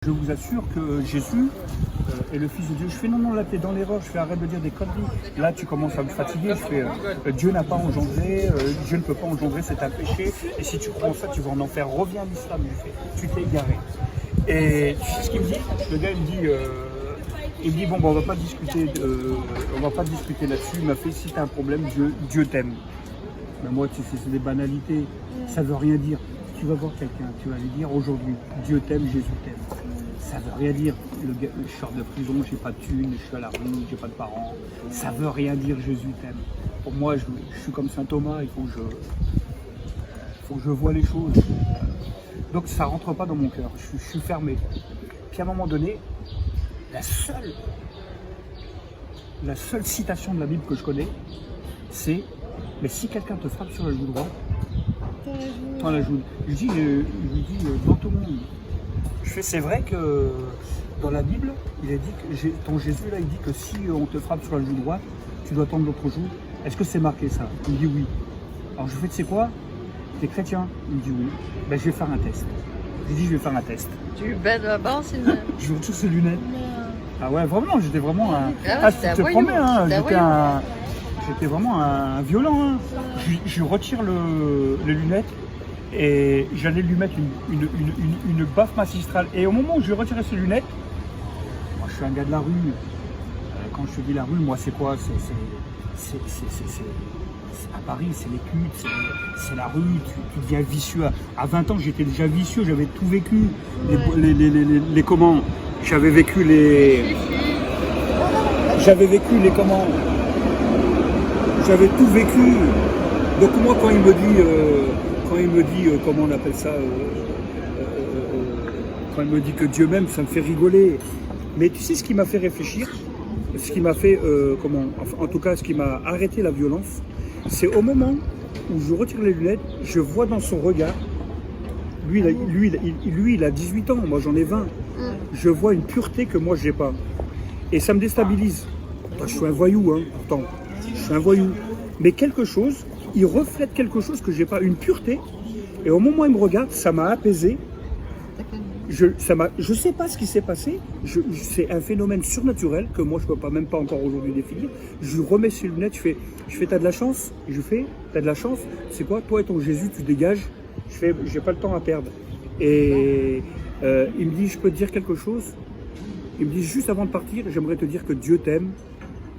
Je vous assure que Jésus est le Fils de Dieu. Je fais non, là, t'es dans l'erreur, je fais arrête de dire des conneries. Là, tu commences à me fatiguer, je fais Dieu n'a pas engendré, Dieu ne peut pas engendrer, c'est un péché. Et si tu crois en ça, tu vas en enfer. Reviens à l'islam, tu t'es égaré. Et tu sais ce qu'il me dit? Le gars, il me dit bon, bah, on va pas discuter là-dessus. Il m'a fait si t'as un problème, Dieu t'aime. Mais moi, tu sais, c'est des banalités, ça veut rien dire. Tu vas voir quelqu'un, tu vas lui dire aujourd'hui, Dieu t'aime, Jésus t'aime. Ça veut rien dire. Je sors de prison, j'ai pas de thunes, je suis à la rue, j'ai pas de parents. Ça veut rien dire, Jésus t'aime. Pour moi, je suis comme saint Thomas, il faut que je vois les choses. Donc ça rentre pas dans mon cœur, je suis fermé. Puis à un moment donné, la seule citation de la Bible que je connais, c'est mais si quelqu'un te frappe sur la joue droite, dans la joue. Je lui dis dans tout le monde. Je fais c'est vrai que dans la Bible, il a dit que ton Jésus là, il dit que si on te frappe sur la joue droite, tu dois tendre l'autre joue. Est-ce que c'est marqué ça? Il me dit oui. Alors je fais tu sais quoi? T'es chrétien? Il me dit oui. Ben je vais faire un test. Je lui dis je vais faire un test. Tu lui bêtes là-bas, c'est une... Je retire ses lunettes. Ah ouais vraiment, j'étais vraiment un. je te promets, hein, j'étais vraiment un violent. Hein. Je retire les lunettes. Et j'allais lui mettre une baffe magistrale. Et au moment où je retirais ses lunettes, moi je suis un gars de la rue. Quand je te dis la rue, moi c'est quoi? C'est à Paris, c'est les putes, c'est la rue, tu deviens vicieux. À 20 ans j'étais déjà vicieux, j'avais tout vécu. Les comment? J'avais vécu les comment? J'avais tout vécu. Donc moi quand il me dit, comment on appelle ça, quand il me dit que Dieu m'aime, ça me fait rigoler. Mais tu sais ce qui m'a fait réfléchir, ce qui m'a fait, en tout cas ce qui m'a arrêté la violence, c'est au moment où je retire les lunettes, je vois dans son regard, lui il a 18 ans, moi j'en ai 20, je vois une pureté que moi j'ai pas. Et ça me déstabilise. Je suis un voyou, hein, pourtant, je suis un voyou. Mais quelque chose, il reflète quelque chose que j'ai pas, une pureté. Et au moment où il me regarde, ça m'a apaisé. Je sais pas ce qui s'est passé. C'est un phénomène surnaturel que moi je peux même pas encore aujourd'hui définir. Je remets ses lunettes, je fais t'as de la chance. Je fais t'as de la chance. C'est quoi? Toi et ton Jésus, tu dégages. Je fais j'ai pas le temps à perdre. Et il me dit je peux te dire quelque chose. Il me dit juste avant de partir, j'aimerais te dire que Dieu t'aime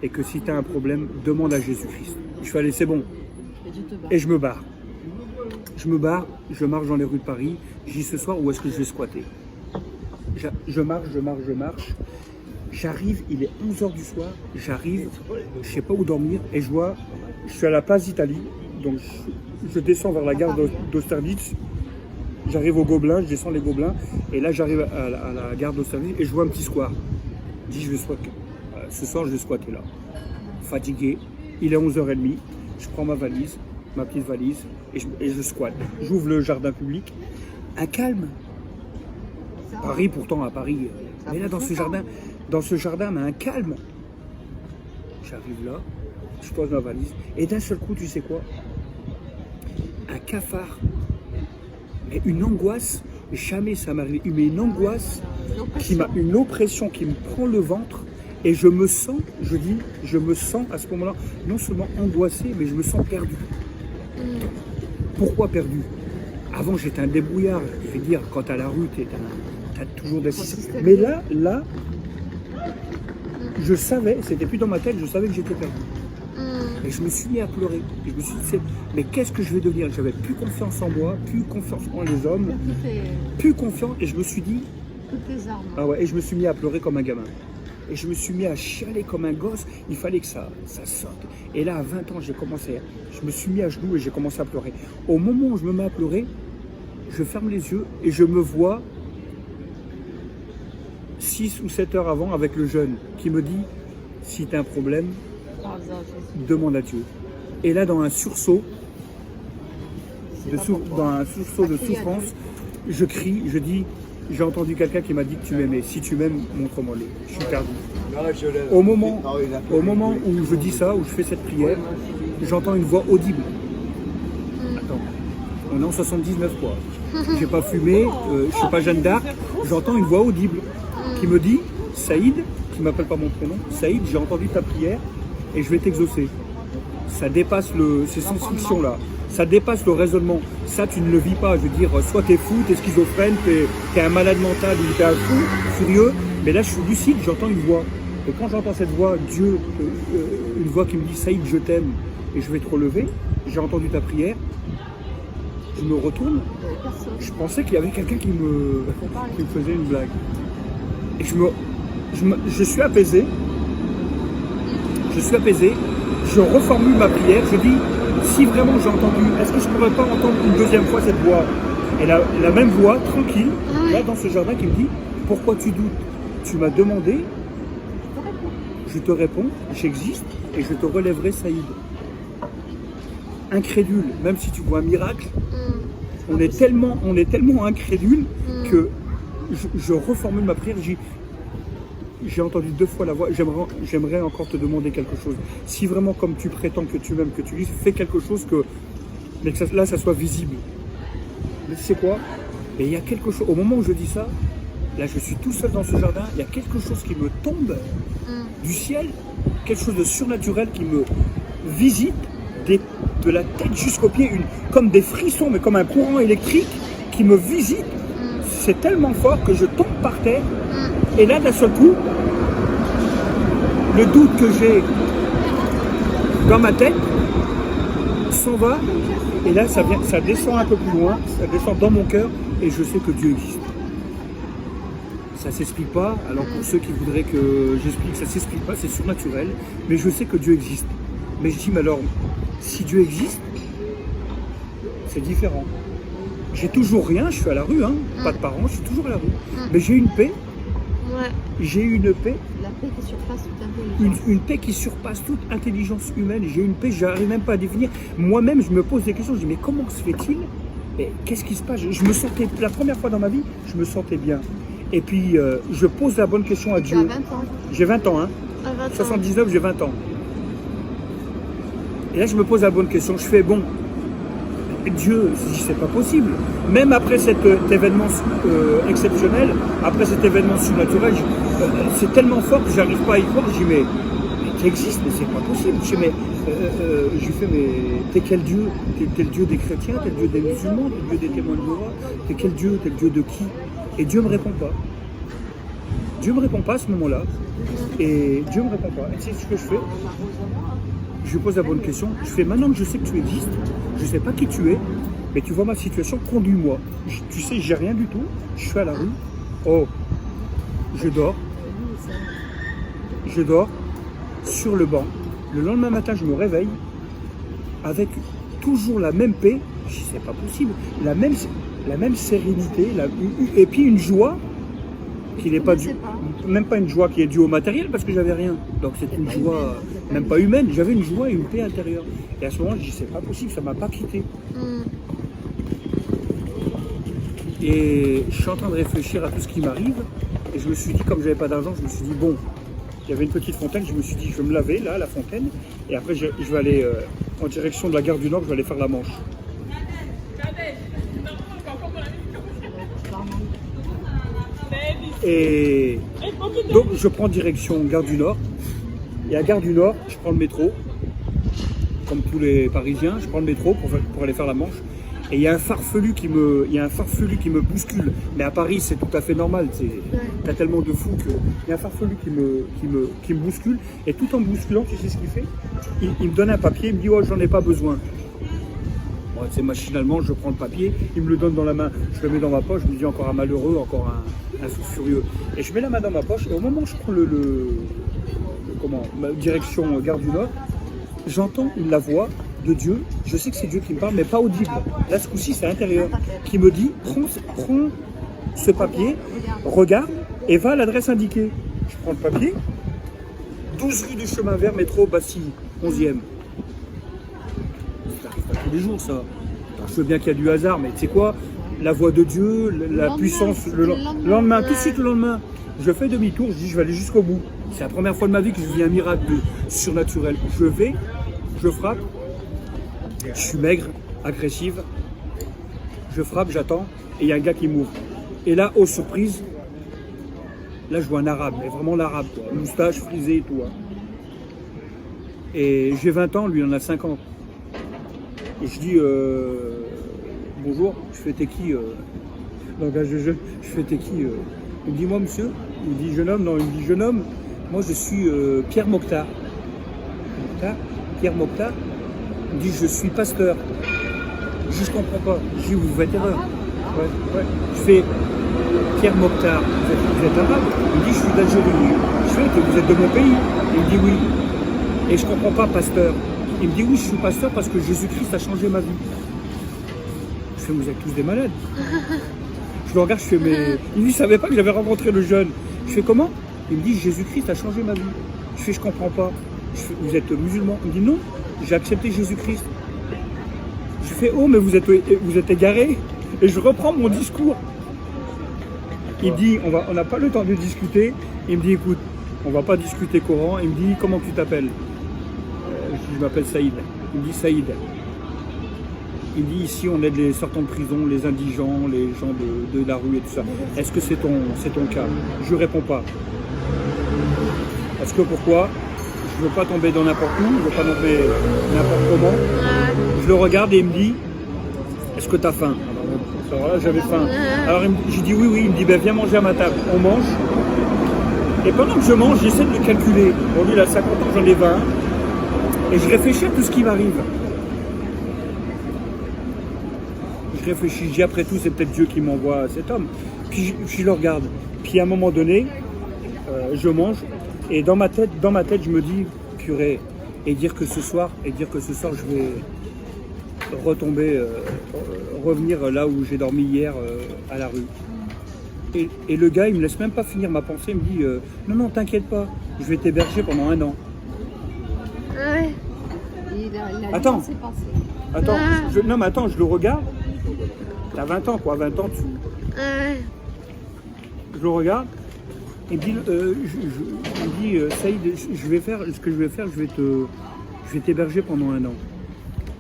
et que si tu as un problème, demande à Jésus-Christ. Je fais allez c'est bon. Et je me barre. Je marche dans les rues de Paris. Je dis ce soir où est-ce que je vais squatter? Je marche. J'arrive, il est 11h du soir. J'arrive, je sais pas où dormir. Et je suis à la place d'Italie. Donc je descends vers la gare d'Austerlitz. J'arrive au Gobelin, je descends les Gobelins. Et là j'arrive à la gare d'Austerlitz et je vois un petit square. Je dis je vais squatter. Ce soir je vais squatter là. Fatigué. Il est 11h30. Je prends ma petite valise, et je squatte. J'ouvre le jardin public. Un calme. Paris, pourtant, à Paris. Mais là, dans ce jardin, mais un calme. J'arrive là, je pose ma valise, et d'un seul coup, tu sais quoi? Un cafard. Mais une angoisse, jamais ça m'arrive. Mais une angoisse, une oppression qui me prend le ventre. Et je me sens à ce moment-là, non seulement angoissé, mais je me sens perdu. Pourquoi perdu? Avant, j'étais un débrouillard. Je veux dire, quand t'as la rue, t'as toujours des... Mais là, je savais, c'était plus dans ma tête, je savais que j'étais perdu. Et je me suis mis à pleurer. Et je me suis dit, mais qu'est-ce que je vais devenir? J'avais plus confiance en moi, plus confiance en les hommes, plus confiance. Et je me suis dit... Toutes tes armes. Ah ouais, et je me suis mis à pleurer comme un gamin. Et je me suis mis à chialer comme un gosse, il fallait que ça sorte. Et là, à 20 ans, je me suis mis à genoux et j'ai commencé à pleurer. Au moment où je me mets à pleurer, je ferme les yeux et je me vois 6 ou 7 heures avant avec le jeune qui me dit, si tu as un problème, demande à Dieu. Et là, dans un sursaut de souffrance, je crie, je dis, j'ai entendu quelqu'un qui m'a dit que tu m'aimais. Si tu m'aimes, montre-moi-les. Je suis perdu. Au moment où je dis ça, où je fais cette prière, j'entends une voix audible. Attends, on est en 79 quoi. J'ai pas fumé, je suis pas Jeanne d'Arc, j'entends une voix audible qui me dit « Saïd », qui ne m'appelle pas mon prénom, « Saïd, j'ai entendu ta prière et je vais t'exaucer ». Ça dépasse ces science-fiction-là. Ça dépasse le raisonnement. Ça, tu ne le vis pas. Je veux dire, soit t'es fou, t'es schizophrène, t'es un malade mental ou t'es un fou, furieux. Mais là, je suis lucide, j'entends une voix. Et quand j'entends cette voix, Dieu, une voix qui me dit « Saïd, je t'aime et je vais te relever », j'ai entendu ta prière, je me retourne, je pensais qu'il y avait quelqu'un qui me faisait une blague. Et je suis apaisé, je reformule ma prière, je dis, si vraiment j'ai entendu, est-ce que je ne pourrais pas entendre une deuxième fois cette voix? Et la même voix, tranquille, là dans ce jardin, qui me dit, pourquoi tu doutes? Tu m'as demandé, je te réponds, j'existe et je te relèverai, Saïd. Incrédule, même si tu vois un miracle, on est tellement incrédule que je reformule ma prière. J'ai entendu 2 fois la voix, j'aimerais encore te demander quelque chose. Si vraiment, comme tu prétends que tu m'aimes, que tu dis, fais quelque chose mais que là, ça soit visible. Mais tu sais quoi? Et il y a quelque chose, au moment où je dis ça, là, je suis tout seul dans ce jardin, il y a quelque chose qui me tombe du ciel, quelque chose de surnaturel qui me visite, de la tête jusqu'aux pieds, comme des frissons, mais comme un courant électrique qui me visite. C'est tellement fort que je tombe par terre. Et là, d'un seul coup, le doute que j'ai dans ma tête s'en va. Et là, ça descend un peu plus loin, ça descend dans mon cœur, et je sais que Dieu existe. Ça ne s'explique pas. Alors pour ceux qui voudraient que j'explique, ça ne s'explique pas, c'est surnaturel. Mais je sais que Dieu existe. Mais je dis, mais alors, si Dieu existe, c'est différent. J'ai toujours rien, je suis à la rue, pas de parents, je suis toujours à la rue. Mais j'ai une paix. Ouais. J'ai une paix. La paix qui surpasse toute intelligence. Une paix qui surpasse toute intelligence humaine. J'ai une paix, je n'arrive même pas à définir. Moi-même, je me pose des questions. Je dis, mais comment se fait-il? Et qu'est-ce qui se passe? Je me sentais, la première fois dans ma vie, je me sentais bien. Et puis, je pose la bonne question à Dieu. Tu as 20 ans. J'ai 20 ans, À 20 ans. 79, j'ai 20 ans. Et là, je me pose la bonne question. Je fais, bon, Dieu, c'est pas possible. Même après cet événement exceptionnel, après cet événement surnaturel, c'est tellement fort que j'arrive pas à y croire. Je dis, mais tu existes, mais c'est pas possible. Je lui fais, mais t'es quel Dieu? T'es le Dieu des chrétiens, t'es le Dieu des musulmans, t'es le Dieu des témoins de Jéhovah, t'es quel Dieu? T'es le Dieu de qui? Et Dieu me répond pas. Dieu me répond pas à ce moment-là. Et Dieu me répond pas. Et tu sais ce que je fais? Je lui pose la bonne question. Je fais, maintenant que je sais que tu existes, je ne sais pas qui tu es, mais tu vois ma situation, conduis-moi. Tu sais, j'ai rien du tout. Je suis à la rue. Oh, je dors. Je dors sur le banc. Le lendemain matin, je me réveille avec toujours la même paix. Je dis, c'est pas possible. La même sérénité, et puis une joie qui n'est pas due, même pas une joie qui est due au matériel parce que j'avais rien. Donc c'est une joie même pas humaine. J'avais une joie et une paix intérieure. Et à ce moment, je dis, c'est pas possible, ça m'a pas quitté. Et je suis en train de réfléchir à tout ce qui m'arrive. Et je me suis dit, comme j'avais pas d'argent, je me suis dit, bon, il y avait une petite fontaine, je me suis dit, je vais me laver là, à la fontaine. Et après, je vais aller en direction de la gare du Nord, je vais aller faire la Manche. Et donc, je prends direction gare du Nord. Et à gare du Nord, je prends le métro. Comme tous les Parisiens, je prends le métro pour aller faire la Manche. Et il y a un farfelu qui me bouscule. Mais à Paris, c'est tout à fait normal. T'as tellement de fous qu'il y a un farfelu qui me bouscule. Et tout en me bousculant, tu sais ce qu'il fait? Il me donne un papier, il me dit, oh, j'en ai pas besoin. Bon, c'est machinalement, je prends le papier, il me le donne dans la main. Je le mets dans ma poche, je me dis, encore un malheureux, encore un fou furieux. Et je mets la main dans ma poche. Et au moment où je prends ma direction gare du Nord, j'entends la voix de Dieu. Je sais que c'est Dieu qui me parle, mais pas audible. Là, ce coup-ci, c'est intérieur. Qui me dit, prends ce papier, regarde et va à l'adresse indiquée. Je prends le papier, 12 rue du Chemin Vert, métro Bastille, 11e. Ça arrive pas tous les jours, ça. Alors, je veux bien qu'il y a du hasard, mais tu sais quoi? La voix de Dieu, la puissance, le lendemain, tout de suite le lendemain, je fais demi-tour, je dis, je vais aller jusqu'au bout. C'est la première fois de ma vie que je vis un miracle surnaturel. Je frappe, je suis maigre, agressive, je frappe, j'attends, et il y a un gars qui m'ouvre. Et là, aux surprises, Là, je vois un arabe, mais vraiment l'arabe, quoi. Moustache frisée et tout. Hein. Et j'ai 20 ans, lui, il en a 50. Et je dis, bonjour, je fais t'es qui langage de jeu, je fais t'es qui Il me dit, moi, monsieur. Il me dit, jeune homme. Non, il me dit, jeune homme, moi, je suis Pierre Mokhtar. Pierre Mokhtar. Il me dit, je suis pasteur. Je comprends pas. Je dis, vous faites erreur. Ouais. Je fais Pierre Mokhtar, vous êtes arabe? Il me dit, je suis d'Algérie. Je fais, vous êtes de mon pays? Il me dit, oui. Et je comprends pas, pasteur. Il me dit, oui, je suis pasteur parce que Jésus-Christ a changé ma vie. Je fais, vous êtes tous des malades. Je le regarde, je fais, mais... Il ne savait pas que j'avais rencontré le jeune. Je fais, comment? Il me dit, Jésus-Christ a changé ma vie. Je fais, je comprends pas. Je fais, vous êtes musulman? Il me dit, non, j'ai accepté Jésus-Christ. Je fais, oh, mais vous êtes égaré. Et je reprends mon discours. Il me dit, on n'a pas le temps de discuter. Il me dit, écoute, on va pas discuter Coran. Il me dit, comment tu t'appelles? Je m'appelle Saïd. Il me dit, Saïd. Il me dit, ici, on aide les sortants de prison, les indigents, les gens de la rue et tout ça. Est-ce que c'est ton cas? Je réponds pas. Parce que pourquoi? Je veux pas tomber dans n'importe où, je veux pas tomber n'importe comment. Je le regarde et il me dit, est-ce que tu as faim? Alors là, j'avais faim. Alors j'ai dit oui, il me dit, ben, viens manger à ma table. On mange. Et pendant que je mange, j'essaie de le calculer. Bon, lui, il a 50 ans, j'en ai 20. Et je réfléchis à tout ce qui m'arrive. Je réfléchis, je dis, après tout, c'est peut-être Dieu qui m'envoie cet homme. Puis je le regarde. Puis à un moment donné, je mange. Et dans ma tête, je me dis, purée, et dire que ce soir, je vais revenir là où j'ai dormi hier à la rue. Et le gars, il me laisse même pas finir ma pensée, il me dit, non, t'inquiète pas, je vais t'héberger pendant 1 an. Ouais. Attends, je le regarde. T'as 20 ans, quoi, 20 ans, je le regarde. Il me dit, Saïd, ce que je vais faire, je vais t'héberger pendant 1 an.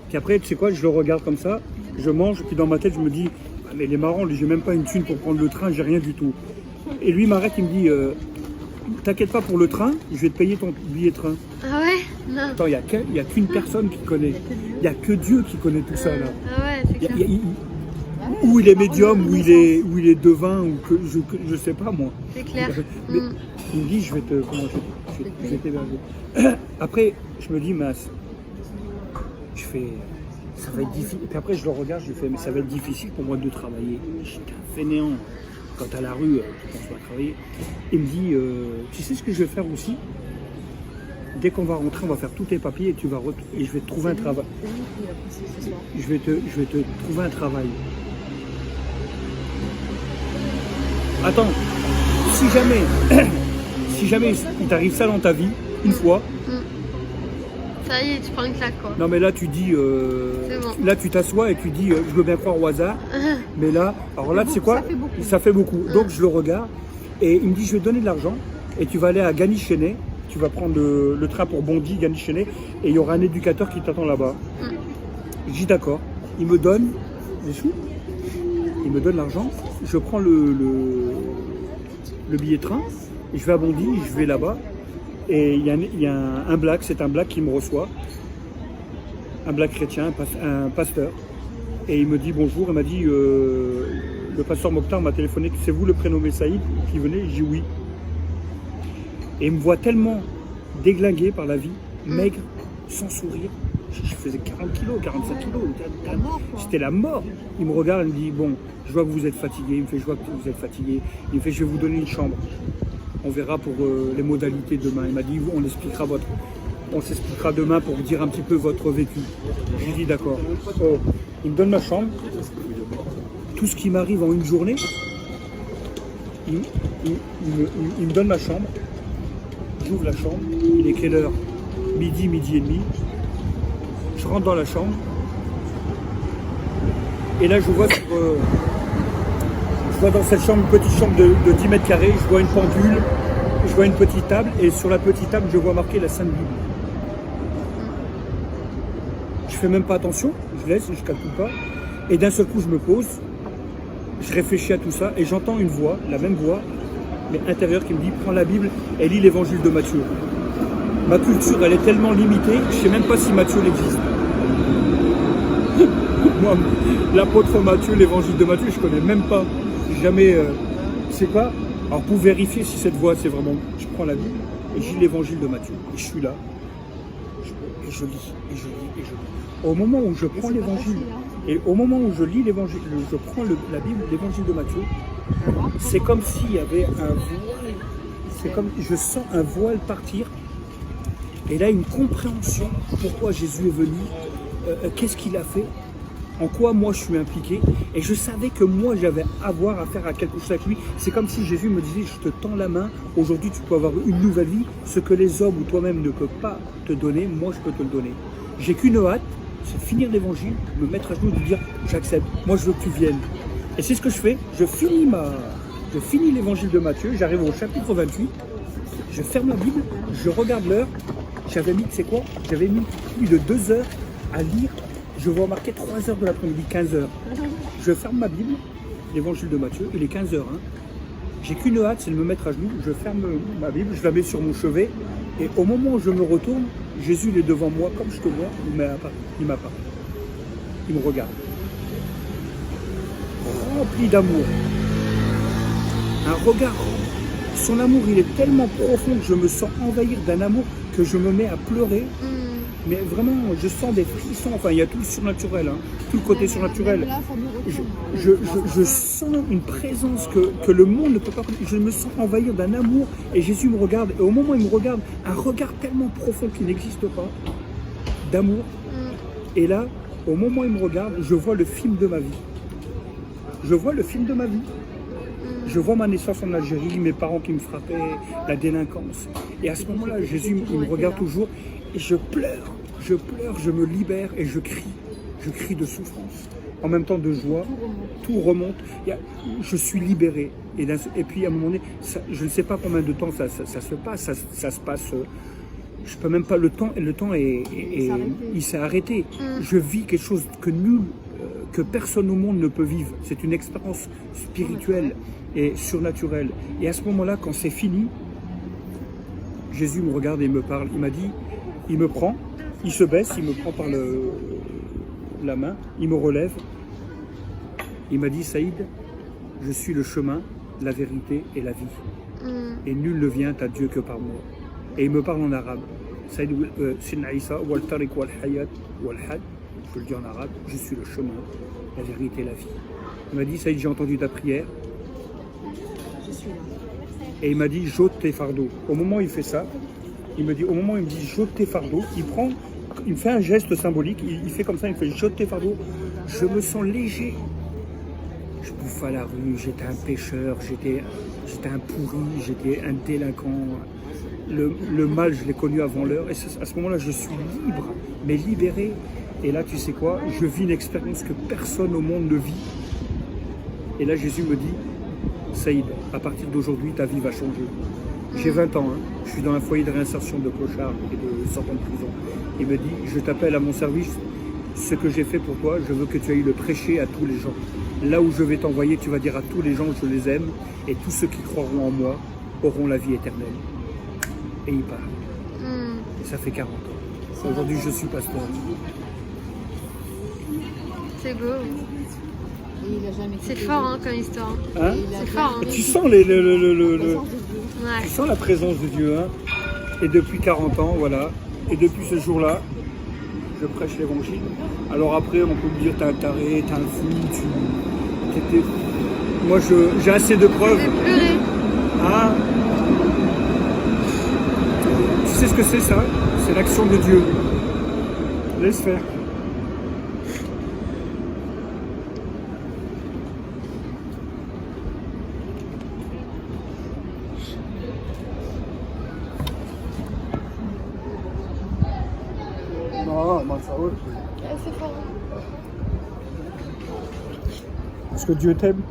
Puis après, tu sais quoi, je le regarde comme ça, je mange, puis dans ma tête, je me dis, ah, mais il est marrant, lui, j'ai même pas une thune pour prendre le train, j'ai rien du tout. Et lui, il m'arrête, il me dit, t'inquiète pas pour le train, je vais te payer ton billet de train. Ah ouais? Non. Attends, il n'y a qu'une personne qui connaît. Il n'y a que Dieu qui connaît tout ça, là. Ah ouais, c'est clair. Où il est médium, où il est devin, ou que je sais pas moi. C'est clair. Mais il me dit, je vais t'héberger. Après, je me dis, mince, ça va être difficile. Et puis après, je le regarde, je lui fais, mais ça va être difficile pour moi de travailler. J'étais un fainéant. Quand à la rue, tu penses pas travailler. Il me dit, tu sais ce que je vais faire aussi? Dès qu'on va rentrer, on va faire tous tes papiers et je vais te trouver un travail. Je vais te trouver un travail. Attends, si jamais il t'arrive ça dans ta vie, une fois. Ça y est, tu prends une claque, quoi. Non mais là tu dis, C'est bon. là tu t'assois et tu dis, je veux bien croire au hasard. Mais là, alors là tu sais quoi? Ça fait beaucoup. Donc je le regarde et il me dit, je vais te donner de l'argent et tu vas aller à Gagny-Chénet. Tu vas prendre le train pour Bondy, Gagny-Chénet, et il y aura un éducateur qui t'attend là-bas. Je dis d'accord. Il me donne les sous, il me donne l'argent, je prends le billet de train, et je vais à Bondy, je vais là-bas, et il y a un black, c'est un black qui me reçoit, un black chrétien, un pasteur, et il me dit bonjour, il m'a dit, le pasteur Mokhtar m'a téléphoné, c'est vous le prénommé Saïd qui venait? Je dis oui. Et il me voit tellement déglingué par la vie, maigre, sans sourire. Je faisais 40 kilos, 47 kilos. C'était la mort. Il me regarde et me dit, bon, je vois que vous êtes fatigué. Il me fait, je vois que vous êtes fatigué. Il me fait, je vais vous donner une chambre. On verra pour les modalités demain. Il m'a dit, on s'expliquera demain pour dire un petit peu votre vécu. Je lui dis, d'accord. Oh. Il me donne ma chambre. Tout ce qui m'arrive en une journée, il me donne ma chambre. J'ouvre la chambre, il est quelle heure? Midi et demi. Je rentre dans la chambre. Et là, je vois dans cette chambre, une petite chambre de 10 mètres carrés, je vois une pendule, je vois une petite table, et sur la petite table, je vois marqué la Sainte Bible. Je fais même pas attention, je laisse, je calcule pas. Et d'un seul coup, je me pose, je réfléchis à tout ça, et j'entends une voix, la même voix, mais intérieure qui me dit prends la Bible et lis l'évangile de Matthieu. Ma culture, elle est tellement limitée, je ne sais même pas si Matthieu existe. Moi, l'apôtre Matthieu, l'évangile de Matthieu, je ne connais même pas. Jamais. C'est quoi? Alors pour vérifier si cette voix c'est vraiment. Je prends la Bible et je lis l'évangile de Matthieu. Et je suis là. Et je lis, et je lis, et je lis. Au moment où je prends l'évangile, et au moment où je lis l'évangile, je prends la Bible, l'évangile de Matthieu, c'est comme s'il y avait un voile. C'est comme je sens un voile partir. Et là, une compréhension pourquoi Jésus est venu, qu'est-ce qu'il a fait, en quoi moi je suis impliqué. Et je savais que moi j'avais affaire à quelque chose avec lui. C'est comme si Jésus me disait, je te tends la main, aujourd'hui tu peux avoir une nouvelle vie. Ce que les hommes ou toi-même ne peuvent pas te donner, moi je peux te le donner. J'ai qu'une hâte, c'est finir l'évangile, me mettre à genoux et dire, j'accepte, moi je veux que tu viennes. Et c'est ce que je fais, je finis l'évangile de Matthieu, j'arrive au chapitre 28, je ferme la Bible, je regarde l'heure. J'avais mis, tu sais quoi? J'avais mis plus de 2 heures à lire. Je vois marquer 3 heures de l'après-midi, 15 heures. Je ferme ma Bible, l'évangile de Matthieu, il est 15 heures. Hein. J'ai qu'une hâte, c'est de me mettre à genoux. Je ferme ma Bible, je la mets sur mon chevet. Et au moment où je me retourne, Jésus il est devant moi, comme je te vois, il m'apparaît. Il me regarde. Rempli d'amour. Un regard. Son amour, il est tellement profond que je me sens envahir d'un amour que je me mets à pleurer. Mais vraiment, je sens des frissons. Enfin, il y a tout le surnaturel, hein, tout le côté surnaturel. Je sens une présence que le monde ne peut pas connaître. Je me sens envahir d'un amour et Jésus me regarde. Et au moment où il me regarde, un regard tellement profond qui n'existe pas, d'amour. Et là, au moment où il me regarde, je vois le film de ma vie. Je vois le film de ma vie. Je vois ma naissance en Algérie, mes parents qui me frappaient, la délinquance. Et à ce moment-là, Jésus il me regarde toujours et je pleure, je me libère et je crie de souffrance. En même temps de joie, tout remonte. Je suis libéré. Et puis à un moment donné, je ne sais pas combien de temps ça se passe, ça se passe. Je peux même pas, le temps il s'est arrêté. Je vis quelque chose que personne au monde ne peut vivre. C'est une expérience spirituelle et surnaturelle. Et à ce moment-là, quand c'est fini, Jésus me regarde et me parle. Il m'a dit, il me prend, il se baisse, il me prend par la main, il me relève. Il m'a dit, Saïd, je suis le chemin, la vérité et la vie. Et nul ne vient à Dieu que par moi. Et il me parle en arabe. Saïd, Sidna Isa, wal tariq wal hayat wal had. Je le dis en arabe, je suis le chemin, la vérité et la vie. Il m'a dit, Saïd, j'ai entendu ta prière. Et il m'a dit, j'ôte tes fardeaux. Au moment où il fait ça, il me dit, j'ôte tes fardeaux, il me fait un geste symbolique, il fait comme ça, il me fait, j'ôte tes fardeaux. Je me sens léger. Je bouffe à la rue, j'étais un pêcheur, j'étais un pourri, j'étais un délinquant. Le mal, je l'ai connu avant l'heure. Et à ce moment-là, je suis libre, mais libéré. Et là, tu sais quoi? Je vis une expérience que personne au monde ne vit. Et là, Jésus me dit, Saïd, à partir d'aujourd'hui, ta vie va changer. J'ai 20 ans, hein. Je suis dans un foyer de réinsertion de clochards et de sortants de prison. Il me dit, je t'appelle à mon service. Ce que j'ai fait pour toi, je veux que tu ailles le prêcher à tous les gens. Là où je vais t'envoyer, tu vas dire à tous les gens que je les aime. Et tous ceux qui croiront en moi auront la vie éternelle. Et il part. Et ça fait 40 ans. Aujourd'hui, je suis pasteur. C'est beau. C'est fort hein, comme histoire. Hein? C'est fort. Hein. Tu sens tu sens la présence de Dieu. Hein? Et depuis 40 ans, voilà. Et depuis ce jour-là, je prêche l'évangile. Alors après, on peut me dire, t'es un taré, t'es un fou, Moi, j'ai assez de preuves. J'ai pleuré. Hein? Tu sais ce que c'est ça? C'est l'action de Dieu. Laisse faire. C'est fort. Est-ce que Dieu t'aime?